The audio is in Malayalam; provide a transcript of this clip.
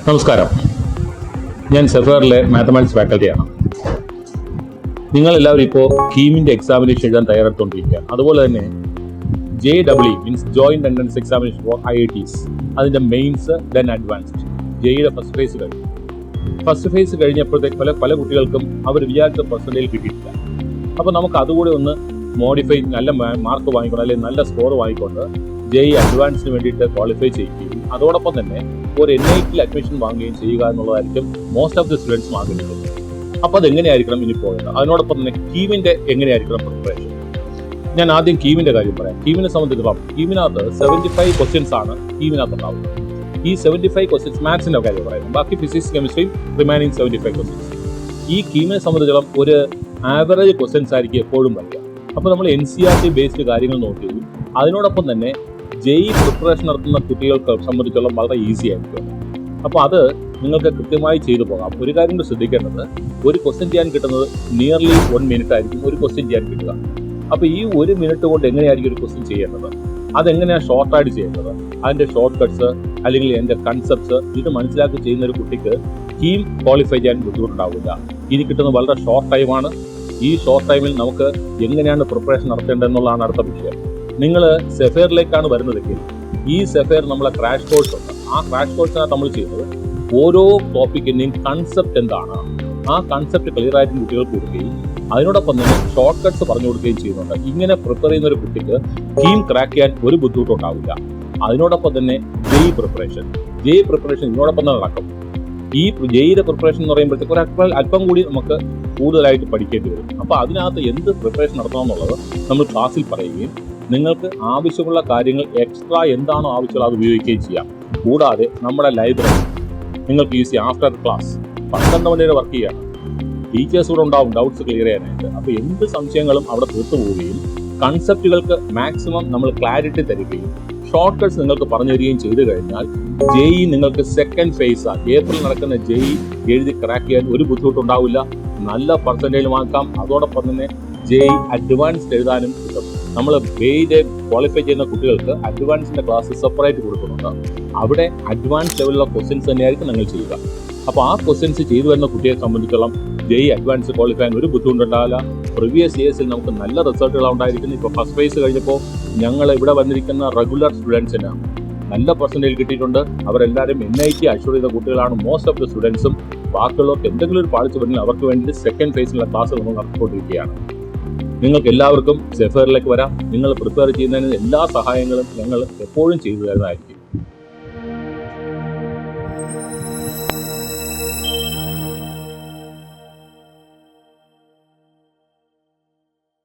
നമസ്കാരം, ഞാൻ സെഫേറിലെ മാത്തമാറ്റിക്സ് ഫാക്കൽറ്റിയാണ്. നിങ്ങളെല്ലാവരും ഇപ്പോൾ കീമിൻ്റെ എക്സാമിനേഷൻ എഴുതാൻ തയ്യാറെടുത്തുകൊണ്ടിരിക്കുകയാണ്. അതുപോലെ തന്നെ JEE means joint entrance examination for IITs, അതിൻ്റെ മെയിൻസ് ദെൻ അഡ്വാൻസ്ഡ്. ജെയുടെ ഫസ്റ്റ് ഫേസ് കഴിഞ്ഞു. ഫസ്റ്റ് ഫേസ് കഴിഞ്ഞപ്പോഴത്തേക്ക് പല കുട്ടികൾക്കും അവർ വിചാരിച്ച പെർസെൻറ്റേജ് കിട്ടിയിട്ടില്ല. അപ്പോൾ നമുക്ക് അതുകൂടി ഒന്ന് മോഡിഫൈ, നല്ല മാർക്ക് വാങ്ങിക്കൊണ്ട് അല്ലെങ്കിൽ നല്ല സ്കോർ വാങ്ങിക്കൊണ്ട് JEE അഡ്വാൻസിന് വേണ്ടിയിട്ട് ക്വാളിഫൈ ചെയ്യുകയും അതോടൊപ്പം തന്നെ ഒരു NITയിൽ അഡ്മിഷൻ വാങ്ങുകയും ചെയ്യുക എന്നുള്ളതായിരിക്കും മോസ്റ്റ് ഓഫ് ദി സ്റ്റുഡൻസ് ആഗ്രഹിക്കുന്നത്. അപ്പോൾ അതെങ്ങനെയായിരിക്കണം ഇനി പോയത്, അതിനോടൊപ്പം തന്നെ കീമിൻ്റെ എങ്ങനെയായിരിക്കണം പ്രിപ്പറേഷൻ. ഞാൻ ആദ്യം കീമിൻ്റെ കാര്യം പറയാം. കീമിനെ സംബന്ധിച്ചിടത്തോളം കീമിനകത്ത് 75 ക്വസ്റ്റ്യൻസ് ആണ് കീമിനകത്ത് ഉണ്ടാവുന്നത്. ഈ 75 ക്വസ്റ്റ്യൻസ് മാത്സിൻ്റെ കാര്യം പറയുന്നത്, ബാക്കി ഫിസിക്സ് കെമിസ്ട്രിയും റിമൈനിങ് 75 ക്വസ്റ്റ്യൻസ്. ഈ കീമിനെ സംബന്ധിച്ചിടത്തോളം ഒരു ആവറേജ് ക്വസ്റ്റ്യൻസ് ആയിരിക്കും എപ്പോഴും വരിക. അപ്പോൾ നമ്മൾ NCERT ബേസ്ഡ് കാര്യങ്ങൾ നോക്കുകയും അതിനോടൊപ്പം തന്നെ JEE പ്രിപ്പറേഷൻ നടത്തുന്ന കുട്ടികൾക്ക് സംബന്ധിച്ചോളം വളരെ ഈസി ആയിരിക്കും. അപ്പോൾ അത് നിങ്ങൾക്ക് കൃത്യമായി ചെയ്തു പോകാം. ഒരു കാര്യം ശ്രദ്ധിക്കേണ്ടത്, ഒരു ക്വസ്റ്റ്യൻ ചെയ്യാൻ കിട്ടുന്നത് നിയർലി 1 മിനിറ്റ് ആയിരിക്കും ഒരു ക്വസ്റ്റ്യൻ ചെയ്യാൻ കിട്ടുക. അപ്പോൾ ഈ 1 മിനിറ്റ് കൊണ്ട് എങ്ങനെയായിരിക്കും ഒരു ക്വസ്റ്റ്യൻ ചെയ്യേണ്ടത്, അതെങ്ങനെയാണ് ഷോർട്ടായിട്ട് ചെയ്യേണ്ടത്, അതിൻ്റെ ഷോർട്ട് കട്ട്സ് അല്ലെങ്കിൽ അതിൻ്റെ കൺസെപ്റ്റ്സ് ഇത് മനസ്സിലാക്കി ചെയ്യുന്ന ഒരു കുട്ടിക്ക് കീം ക്വാളിഫൈ ചെയ്യാൻ ബുദ്ധിമുട്ടുണ്ടാവില്ല. ഇനി കിട്ടുന്നത് വളരെ ഷോർട്ട് ടൈമാണ്. ഈ ഷോർട്ട് ടൈമിൽ നമുക്ക് എങ്ങനെയാണ് പ്രിപ്പറേഷൻ നടത്തേണ്ടതെന്നുള്ളതാണ് അടുത്ത വിഷയം. നിങ്ങൾ സെഫേറിലേക്കാണ് വരുന്നതെങ്കിൽ ഈ സെഫേർ നമ്മളെ ക്രാഷ് കോഴ്സ് ഉണ്ട്. ആ ക്രാഷ് കോഴ്സിനകത്ത് നമ്മൾ ചെയ്യുന്നത് ഓരോ ടോപ്പിക്കിൻ്റെയും കൺസെപ്റ്റ് എന്താണ്, ആ കൺസെപ്റ്റ് ക്ലിയർ ആയിട്ട് കുട്ടികൾക്ക് കൊടുക്കുകയും അതിനോടൊപ്പം തന്നെ ഷോർട്ട് കട്ട്സ് പറഞ്ഞു കൊടുക്കുകയും ചെയ്യുന്നുണ്ട്. ഇങ്ങനെ പ്രിപ്പയർ ചെയ്യുന്ന ഒരു കുട്ടിക്ക് കീം ക്രാക്ക് ചെയ്യാൻ ഒരു ബുദ്ധിമുട്ടുണ്ടാവില്ല. അതിനോടൊപ്പം തന്നെ JEE പ്രിപ്പറേഷൻ ഇതിനോടൊപ്പം തന്നെ നടക്കും. ഈ JEEയുടെ പ്രിപ്പറേഷൻ എന്ന് പറയുമ്പോഴത്തേക്ക് അല്പം കൂടി നമുക്ക് കൂടുതലായിട്ട് പഠിക്കേണ്ടി വരും. അപ്പോൾ അതിനകത്ത് എന്ത് പ്രിപ്പറേഷൻ നടത്തണമെന്നുള്ളത് നമ്മൾ ക്ലാസ്സിൽ പറയുകയും നിങ്ങൾക്ക് ആവശ്യമുള്ള കാര്യങ്ങൾ എക്സ്ട്രാ എന്താണോ ആവശ്യമുള്ളത് അത് ഉപയോഗിക്കുകയും ചെയ്യാം. കൂടാതെ നമ്മുടെ ലൈബ്രറി നിങ്ങൾക്ക് ഈസി ആഫ്റ്റർ ക്ലാസ് 12 മണി വരെ വർക്ക് ചെയ്യണം. ടീച്ചേഴ്സ് കൂടെ ഉണ്ടാവും ഡൗട്ട്സ് ക്ലിയർ ചെയ്യാനായിട്ട്. അപ്പോൾ എന്ത് സംശയങ്ങളും അവിടെ തീർത്തു പോവുകയും കൺസെപ്റ്റുകൾക്ക് മാക്സിമം നമ്മൾ ക്ലാരിറ്റി തരികയും ഷോർട്ട് കട്ട്സ് നിങ്ങൾക്ക് പറഞ്ഞു തരികയും ചെയ്തു കഴിഞ്ഞാൽ JEE നിങ്ങൾക്ക് സെക്കൻഡ് ഫേസാണ്. ഏപ്രിൽ നടക്കുന്ന JEE എഴുതി ക്രാക്ക് ചെയ്യാൻ ഒരു ബുദ്ധിമുട്ടുണ്ടാവില്ല. നല്ല പെർസെൻറ്റേജ് വാങ്ങിക്കാം. അതോടൊപ്പം തന്നെ JEE അഡ്വാൻസ്ഡ് എഴുതാനും കിട്ടും. നമ്മൾ JEE ക്വാളിഫൈ ചെയ്യുന്ന കുട്ടികൾക്ക് അഡ്വാൻസിൻ്റെ ക്ലാസ് സെപ്പറേറ്റ് കൊടുക്കുന്നുണ്ട്. അവിടെ അഡ്വാൻസ് ലെവലിലുള്ള ക്വസ്റ്റ്യൻസ് തന്നെയായിരിക്കും നിങ്ങൾ ചെയ്യുക. അപ്പോൾ ആ ക്വസ്റ്റ്യൻസ് ചെയ്തു വരുന്ന കുട്ടിയെ സംബന്ധിച്ചോളം JEE അഡ്വാൻസ് ക്വാളിഫൈ ചെയ്യാൻ ഒരു ബുദ്ധിമുട്ടുണ്ടാവില്ല. പ്രീവിയസ് ഇയേഴ്സിൽ നമുക്ക് നല്ല റിസൾട്ടുകളാണ് ഉണ്ടായിരിക്കുന്നത്. ഇപ്പോൾ ഫസ്റ്റ് ഫേസ് കഴിഞ്ഞപ്പോൾ ഞങ്ങൾ ഇവിടെ വന്നിരിക്കുന്ന റെഗുലർ സ്റ്റുഡൻസിന് നല്ല പെർസെൻറ്റേജ് കിട്ടിയിട്ടുണ്ട്. അവരെല്ലാവരും NIT അഷ്യൂർ ചെയ്ത കുട്ടികളാണ് മോസ്റ്റ് ഓഫ് ദി സ്റ്റുഡൻസും. ബാക്കിയുള്ളവർക്ക് എന്തെങ്കിലും ഒരു പാളിച്ച് വരുന്നത് അവർക്ക് വേണ്ടി സെക്കൻഡ് ഫേസിലുള്ള ക്ലാസ് നമ്മൾ നടത്തിക്കൊണ്ടിരിക്കുകയാണ്. നിങ്ങൾക്ക് എല്ലാവർക്കും സെഫേറിലേക്ക് വരാം. നിങ്ങൾ പ്രിപ്പയർ ചെയ്യുന്നതിന് എല്ലാ സഹായങ്ങളും ഞങ്ങൾ എപ്പോഴും ചെയ്തു തരുന്നതായിരിക്കും.